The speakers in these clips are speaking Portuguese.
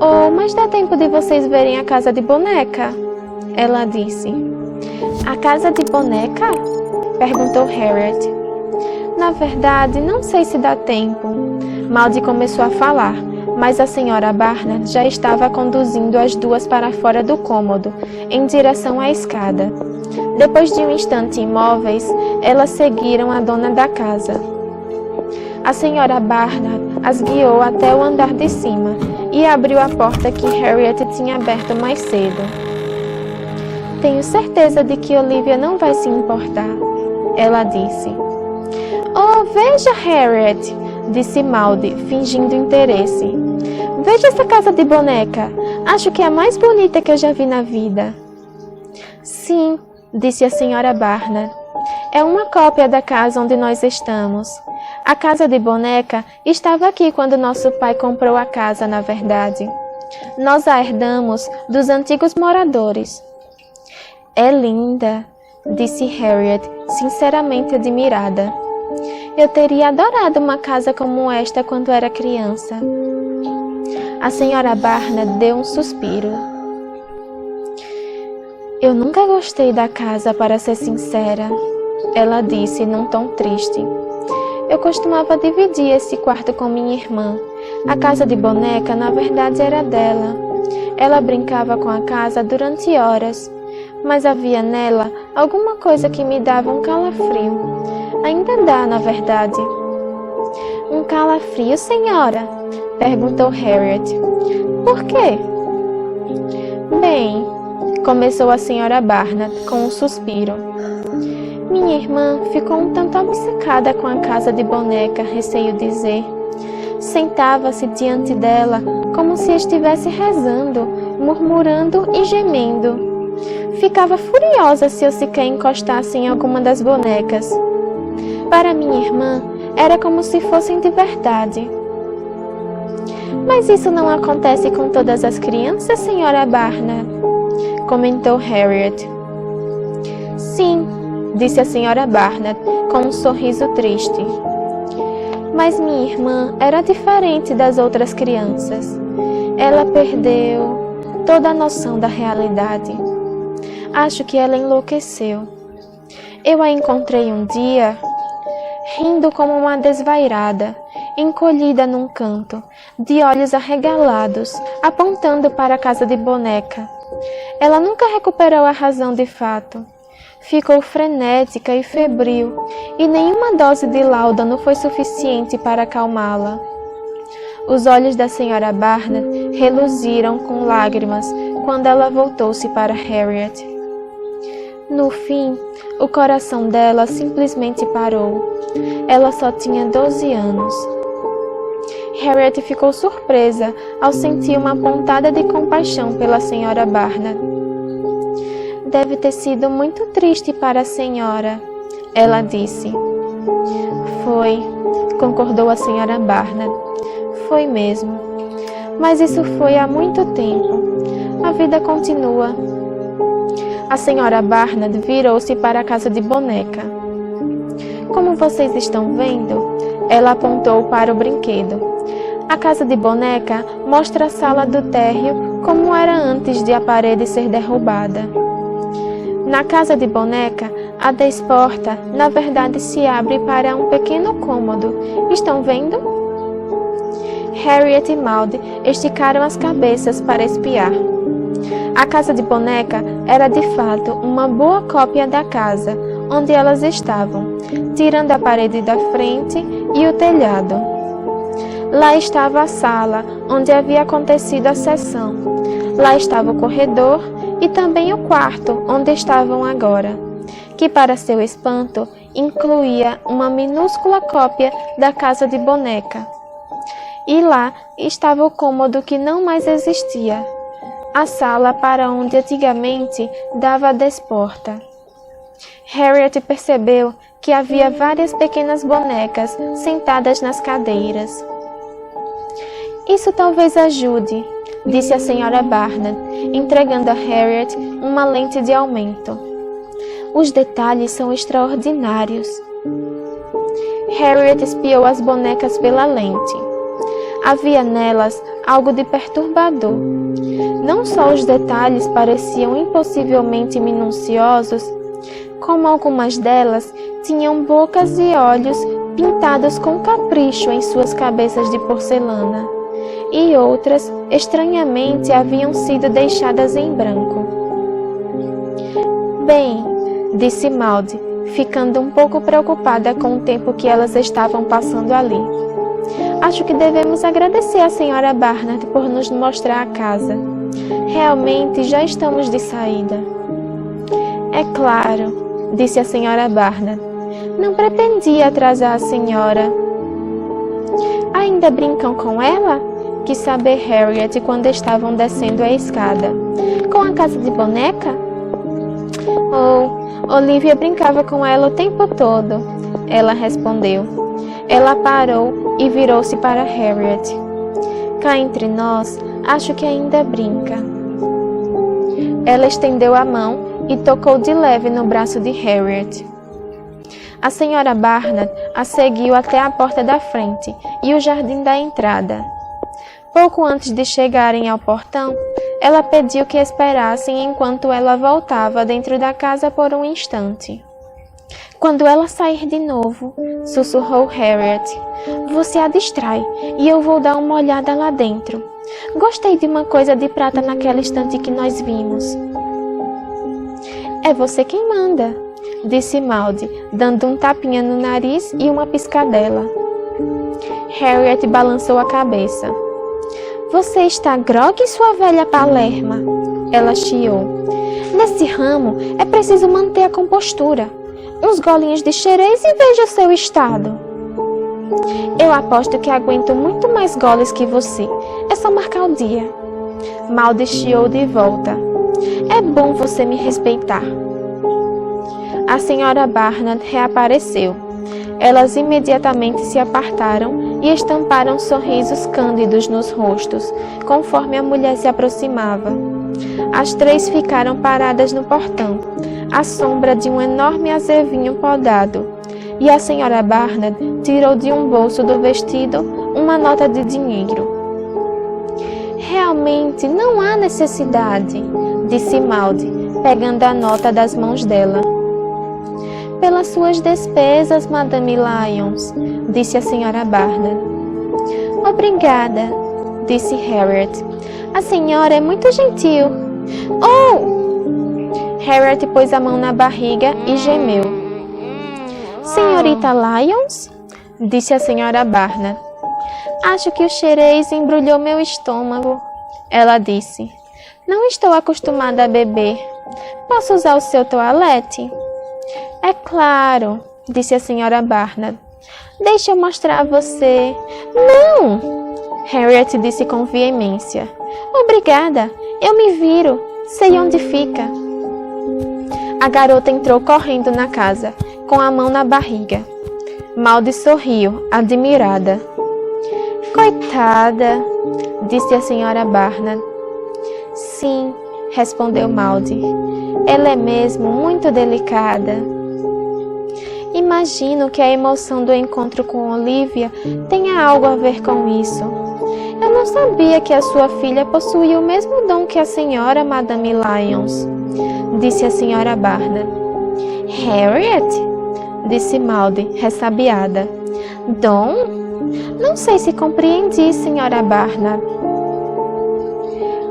Oh, mas dá tempo de vocês verem a casa de boneca? Ela disse. A casa de boneca? Perguntou Harriet. Na verdade, não sei se dá tempo. Maudie começou a falar, mas a senhora Barnard já estava conduzindo as duas para fora do cômodo, em direção à escada. Depois de um instante imóveis, elas seguiram a dona da casa. A senhora Barnard as guiou até o andar de cima e abriu a porta que Harriet tinha aberto mais cedo. Tenho certeza de que Olivia não vai se importar, ela disse. Oh, veja, Harriet, disse Maudie, fingindo interesse. Veja essa casa de boneca. Acho que é a mais bonita que eu já vi na vida. Sim, disse a senhora Barnard. É uma cópia da casa onde nós estamos. A casa de boneca estava aqui quando nosso pai comprou a casa, na verdade. Nós a herdamos dos antigos moradores. É linda, disse Harriet, sinceramente admirada. Eu teria adorado uma casa como esta quando era criança. A senhora Barnard deu um suspiro. Eu nunca gostei da casa, para ser sincera, ela disse num tom triste. Eu costumava dividir esse quarto com minha irmã. A casa de boneca, na verdade, era dela. Ela brincava com a casa durante horas, mas havia nela alguma coisa que me dava um calafrio. Ainda dá, na verdade. Um calafrio, senhora? Perguntou Harriet. Por quê? Bem, começou a senhora Barnard com um suspiro. Minha irmã ficou um tanto obcecada com a casa de boneca, receio dizer. Sentava-se diante dela como se estivesse rezando, murmurando e gemendo. Ficava furiosa se eu sequer encostasse em alguma das bonecas. Para minha irmã, era como se fossem de verdade. Mas isso não acontece com todas as crianças, senhora Barnard? Comentou Harriet. Sim, disse a senhora Barnard com um sorriso triste. Mas minha irmã era diferente das outras crianças. Ela perdeu toda a noção da realidade. Acho que ela enlouqueceu. Eu a encontrei um dia, rindo como uma desvairada, encolhida num canto, de olhos arregalados, apontando para a casa de boneca. Ela nunca recuperou a razão de fato. Ficou frenética e febril, e nenhuma dose de láudano foi suficiente para acalmá-la. Os olhos da senhora Barnard reluziram com lágrimas quando ela voltou-se para Harriet. No fim, o coração dela simplesmente parou. Ela só tinha 12 anos. Harriet ficou surpresa ao sentir uma pontada de compaixão pela senhora Barnard. Deve ter sido muito triste para a senhora, ela disse. Foi, concordou a senhora Barnard. Foi mesmo. Mas isso foi há muito tempo. A vida continua. A senhora Barnard virou-se para a casa de boneca. Como vocês estão vendo, ela apontou para o brinquedo. A casa de boneca mostra a sala do térreo como era antes de a parede ser derrubada. Na casa de boneca, a desporta, na verdade, se abre para um pequeno cômodo. Estão vendo? Harriet e Maudie esticaram as cabeças para espiar. A casa de boneca era, de fato, uma boa cópia da casa onde elas estavam, tirando a parede da frente e o telhado. Lá estava a sala onde havia acontecido a sessão. Lá estava o corredor e também o quarto onde estavam agora, que, para seu espanto, incluía uma minúscula cópia da casa de boneca. E lá estava o cômodo que não mais existia, a sala para onde antigamente dava a desporta. Harriet percebeu que havia várias pequenas bonecas sentadas nas cadeiras. Isso talvez ajude, disse a senhora Barnard, entregando a Harriet uma lente de aumento. Os detalhes são extraordinários. Harriet espiou as bonecas pela lente. havia nelas algo de perturbador. Não só os detalhes pareciam impossivelmente minuciosos, como algumas delas tinham bocas e olhos pintados com capricho em suas cabeças de porcelana, e outras, estranhamente, haviam sido deixadas em branco. Bem, disse Maud, ficando um pouco preocupada com o tempo que elas estavam passando ali. Acho que devemos agradecer à senhora Barnard por nos mostrar a casa. Realmente já estamos de saída. É claro, disse a senhora Barnard. Não pretendia atrasar a senhora. Ainda brincam com ela? Quis saber Harriet quando estavam descendo a escada. Com a casa de boneca? Oh, Olivia brincava com ela o tempo todo, ela respondeu. Ela parou e virou-se para Harriet. Cá entre nós, acho que ainda brinca. Ela estendeu a mão e tocou de leve no braço de Harriet. A senhora Barnard a seguiu até a porta da frente e o jardim da entrada. Pouco antes de chegarem ao portão, ela pediu que esperassem enquanto ela voltava dentro da casa por um instante. Quando ela sair de novo, sussurrou Harriet, você a distrai e eu vou dar uma olhada lá dentro. Gostei de uma coisa de prata naquela estante que nós vimos. É você quem manda, disse Maud, dando um tapinha no nariz e uma piscadela. Harriet balançou a cabeça. Você está grogue, sua velha palerma, ela chiou. Nesse ramo é preciso manter a compostura. Uns golinhos de xerez e veja seu estado. Eu aposto que aguento muito mais goles que você. É só marcar o dia. Maud chiou de volta. É bom você me respeitar. A senhora Barnard reapareceu. Elas imediatamente se apartaram e estamparam sorrisos cândidos nos rostos, conforme a mulher se aproximava. As três ficaram paradas no portão, à sombra de um enorme azevinho podado, e a senhora Barnard tirou de um bolso do vestido uma nota de dinheiro. Realmente não há necessidade, disse Maud, pegando a nota das mãos dela. Pelas suas despesas, Madame Lyons, disse a senhora Barnard. Obrigada, disse Harriet. A senhora é muito gentil. Oh! Harriet pôs a mão na barriga e gemeu. Senhorita Lyons? Disse a senhora Barnard. Acho que o xerez embrulhou meu estômago, ela disse. Não estou acostumada a beber. Posso usar o seu toalete? É claro, disse a senhora Barnard. Deixa eu mostrar a você. Não! Harriet disse com veemência. Obrigada, eu me viro, sei onde fica. A garota entrou correndo na casa, com a mão na barriga. Maud sorriu, admirada. Coitada, disse a senhora Barnard. Sim, respondeu Maud. Ela é mesmo muito delicada. Imagino que a emoção do encontro com Olivia tenha algo a ver com isso. Eu não sabia que a sua filha possuía o mesmo dom que a senhora Madame Lyons, disse a senhora Barnard. Harriet? Disse Maud, ressabiada. Dom? Não sei se compreendi, senhora Barnard.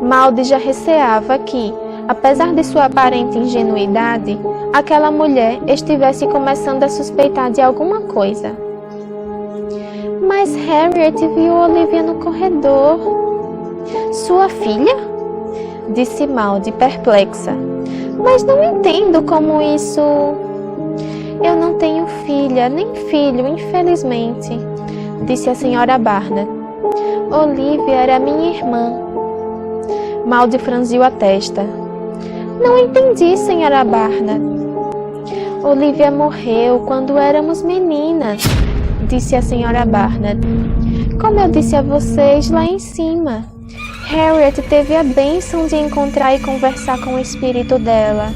Maud já receava que, apesar de sua aparente ingenuidade, aquela mulher estivesse começando a suspeitar de alguma coisa. Mas Harriet viu Olivia no corredor. Sua filha? Disse Maud, perplexa. Mas não entendo como isso... Eu não tenho filha, nem filho, infelizmente, disse a senhora Barnard. Olivia era minha irmã. Maud franziu a testa. Não entendi, senhora Barnard. Olivia morreu quando éramos meninas, disse a senhora Barnard. Como eu disse a vocês lá em cima, Harriet teve a bênção de encontrar e conversar com o espírito dela.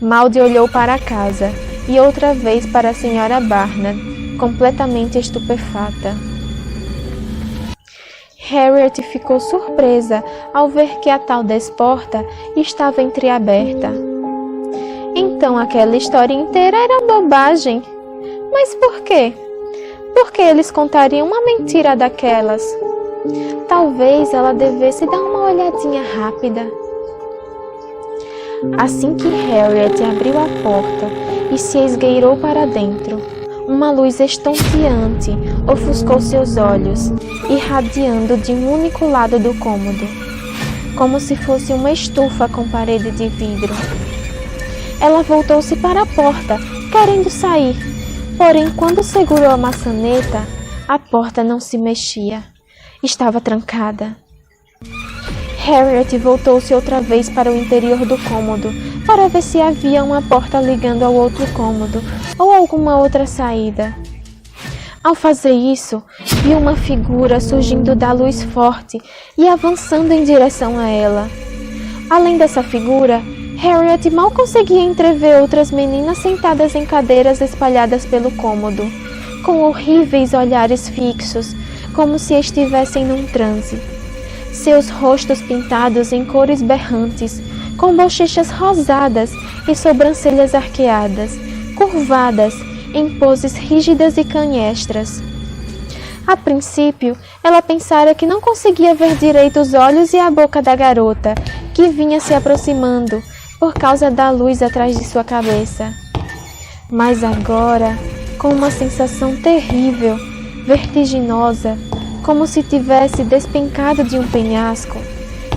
Maud olhou para a casa e outra vez para a senhora Barnard, completamente estupefata. Harriet ficou surpresa ao ver que a tal desporta estava entreaberta. Então aquela história inteira era bobagem. Mas por quê? Por que eles contariam uma mentira daquelas? Talvez ela devesse dar uma olhadinha rápida. Assim que Harriet abriu a porta e se esgueirou para dentro, uma luz estonteante ofuscou seus olhos, irradiando de um único lado do cômodo, como se fosse uma estufa com parede de vidro. Ela voltou-se para a porta, querendo sair, porém, quando segurou a maçaneta, a porta não se mexia. Estava trancada. Harriet voltou-se outra vez para o interior do cômodo, para ver se havia uma porta ligando ao outro cômodo ou alguma outra saída. Ao fazer isso, viu uma figura surgindo da luz forte e avançando em direção a ela. Além dessa figura, Harriet mal conseguia entrever outras meninas sentadas em cadeiras espalhadas pelo cômodo, com horríveis olhares fixos, como se estivessem num transe. Seus rostos pintados em cores berrantes, com bochechas rosadas e sobrancelhas arqueadas, curvadas, em poses rígidas e canhestras. A princípio, ela pensara que não conseguia ver direito os olhos e a boca da garota, que vinha se aproximando, por causa da luz atrás de sua cabeça. Mas agora, com uma sensação terrível, vertiginosa, como se tivesse despencado de um penhasco,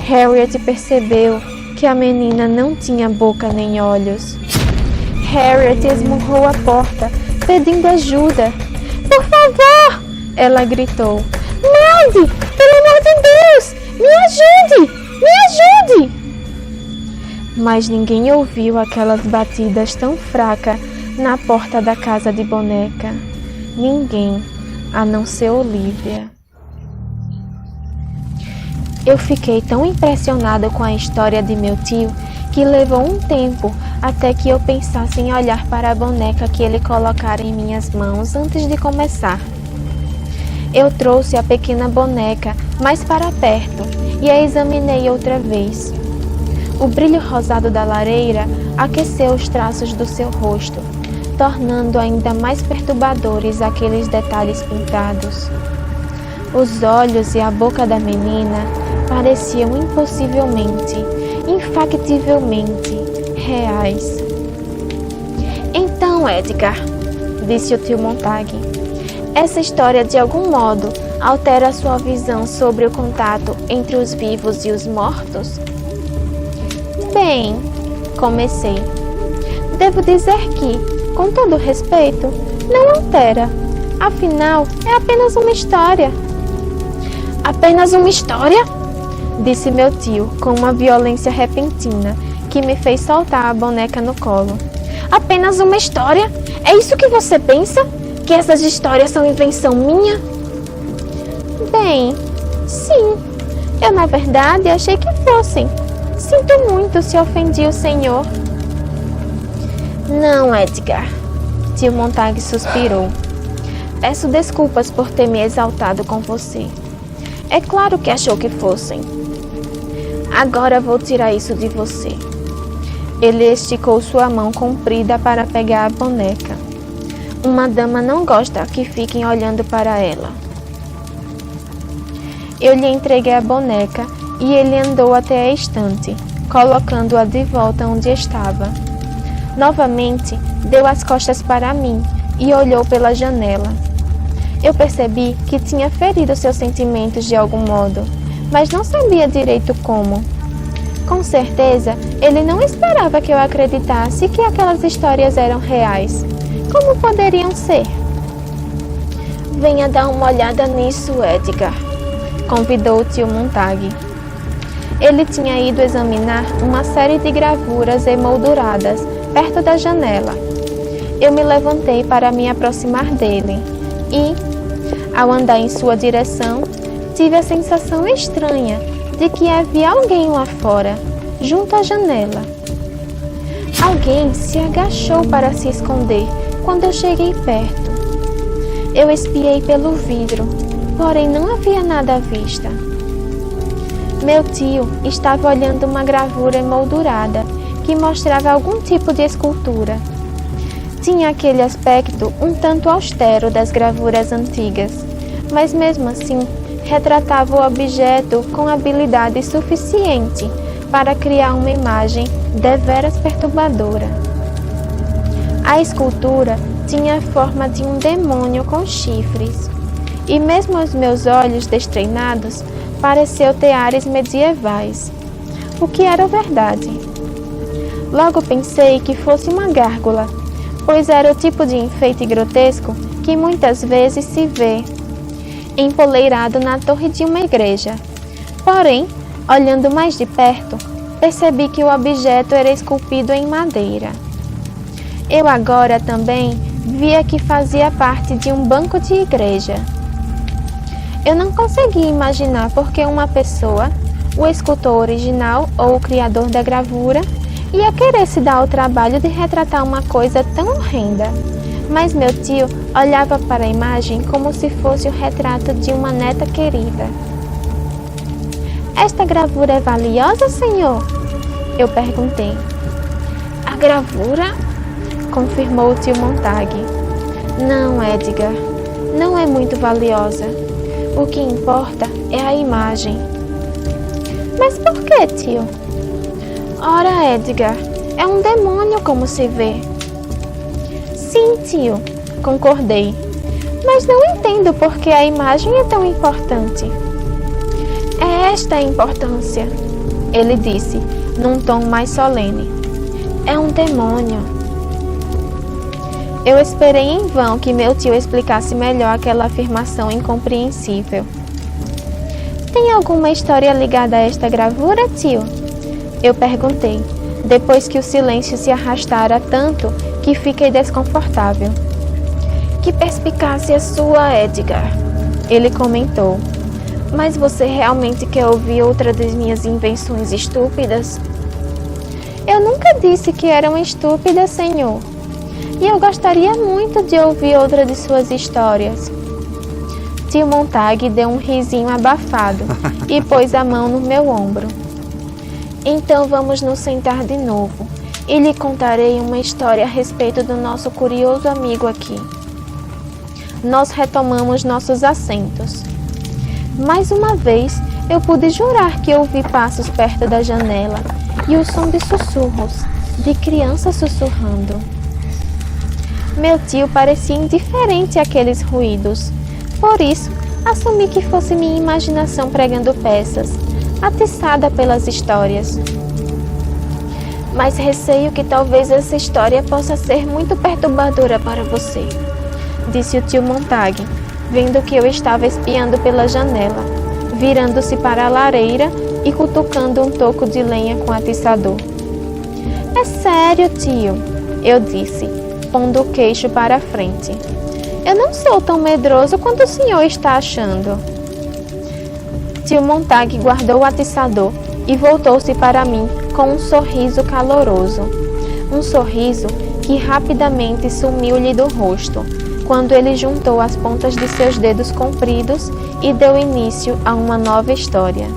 Harriet percebeu que a menina não tinha boca nem olhos. Harriet esmurrou a porta, pedindo ajuda. "Por favor!" ela gritou. "Maddie, pelo amor de Deus! Me ajude! Me ajude!" Mas ninguém ouviu aquelas batidas tão fracas na porta da casa de boneca. Ninguém, a não ser Olivia. Eu fiquei tão impressionada com a história de meu tio que levou um tempo até que eu pensasse em olhar para a boneca que ele colocara em minhas mãos antes de começar. Eu trouxe a pequena boneca mais para perto e a examinei outra vez. O brilho rosado da lareira aqueceu os traços do seu rosto, tornando ainda mais perturbadores aqueles detalhes pintados. Os olhos e a boca da menina pareciam impossivelmente, infactivelmente reais. "Então, Edgar", disse o tio Montague, "essa história de algum modo altera sua visão sobre o contato entre os vivos e os mortos?" "Bem", comecei, "devo dizer que, com todo respeito, não altera. Afinal, é apenas uma história." "Apenas uma história?" disse meu tio, com uma violência repentina que me fez soltar a boneca no colo. "Apenas uma história? É isso que você pensa? Que essas histórias são invenção minha?" "Bem, sim. Eu, na verdade, achei que fossem. Sinto muito se ofendi o senhor." "Não, Edgar", tio Montague suspirou. "Peço desculpas por ter me exaltado com você. É claro que achou que fossem. Agora vou tirar isso de você." Ele esticou sua mão comprida para pegar a boneca. Uma dama não gosta que fiquem olhando para ela. Eu lhe entreguei a boneca e ele andou até a estante, colocando-a de volta onde estava. Novamente, deu as costas para mim e olhou pela janela. Eu percebi que tinha ferido seus sentimentos de algum modo, mas não sabia direito como. Com certeza, ele não esperava que eu acreditasse que aquelas histórias eram reais. Como poderiam ser? "Venha dar uma olhada nisso, Edgar", convidou o tio Montague. Ele tinha ido examinar uma série de gravuras emolduradas perto da janela. Eu me levantei para me aproximar dele e, ao andar em sua direção, tive a sensação estranha de que havia alguém lá fora, junto à janela. Alguém se agachou para se esconder quando eu cheguei perto. Eu espiei pelo vidro porém não havia nada à vista. Meu tio estava olhando uma gravura emoldurada que mostrava algum tipo de escultura. Tinha aquele aspecto um tanto austero das gravuras antigas, mas mesmo assim retratava o objeto com habilidade suficiente para criar uma imagem deveras perturbadora. A escultura tinha a forma de um demônio com chifres, e mesmo aos meus olhos destreinados, pareceu ter ares medievais, o que era verdade. Logo pensei que fosse uma gárgula, pois era o tipo de enfeite grotesco que muitas vezes se vê empoleirado na torre de uma igreja. Porém, olhando mais de perto, percebi que o objeto era esculpido em madeira. Eu agora também via que fazia parte de um banco de igreja. Eu não conseguia imaginar por que uma pessoa, o escultor original ou o criador da gravura, ia querer se dar ao trabalho de retratar uma coisa tão horrenda. Mas meu tio olhava para a imagem como se fosse o retrato de uma neta querida. "Esta gravura é valiosa, senhor?" eu perguntei. "A gravura?" confirmou o tio Montague. "Não, Edgar, não é muito valiosa. O que importa é a imagem." "Mas por que, tio?" "Ora, Edgar, é um demônio como se vê." "Sim, tio," concordei. "Mas não entendo por que a imagem é tão importante." "É esta a importância," ele disse, num tom mais solene. "É um demônio." Eu esperei em vão que meu tio explicasse melhor aquela afirmação incompreensível. "Tem alguma história ligada a esta gravura, tio?" eu perguntei, depois que o silêncio se arrastara tanto que fiquei desconfortável. "Que perspicácia sua, Edgar," ele comentou. "Mas você realmente quer ouvir outra das minhas invenções estúpidas?" "Eu nunca disse que eram estúpidas, senhor. E eu gostaria muito de ouvir outra de suas histórias." Tio Montague deu um risinho abafado e pôs a mão no meu ombro. "Então vamos nos sentar de novo e lhe contarei uma história a respeito do nosso curioso amigo aqui." Nós retomamos nossos assentos. Mais uma vez, eu pude jurar que ouvi passos perto da janela e o som de sussurros, de crianças sussurrando. Meu tio parecia indiferente àqueles ruídos, por isso assumi que fosse minha imaginação pregando peças, atiçada pelas histórias. "Mas receio que talvez essa história possa ser muito perturbadora para você," disse o tio Montague, vendo que eu estava espiando pela janela, virando-se para a lareira e cutucando um toco de lenha com atiçador. "É sério, tio," eu disse, pondo o queixo para a frente. "Eu não sou tão medroso quanto o senhor está achando." Tio Montague guardou o atiçador e voltou-se para mim com um sorriso caloroso. Um sorriso que rapidamente sumiu-lhe do rosto, quando ele juntou as pontas de seus dedos compridos e deu início a uma nova história.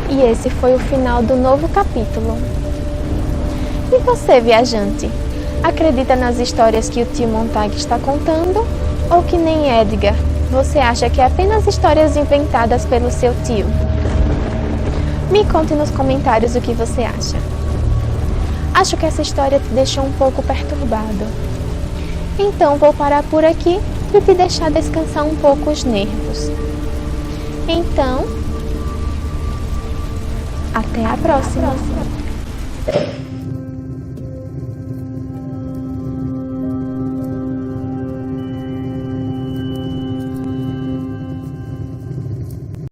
E esse foi o final do novo capítulo. E você, viajante, acredita nas histórias que o tio Montague está contando? Ou que nem Edgar, você acha que é apenas histórias inventadas pelo seu tio? Me conte nos comentários o que você acha. Acho que essa história te deixou um pouco perturbado. Então vou parar por aqui e te deixar descansar um pouco os nervos. Então, até a próxima.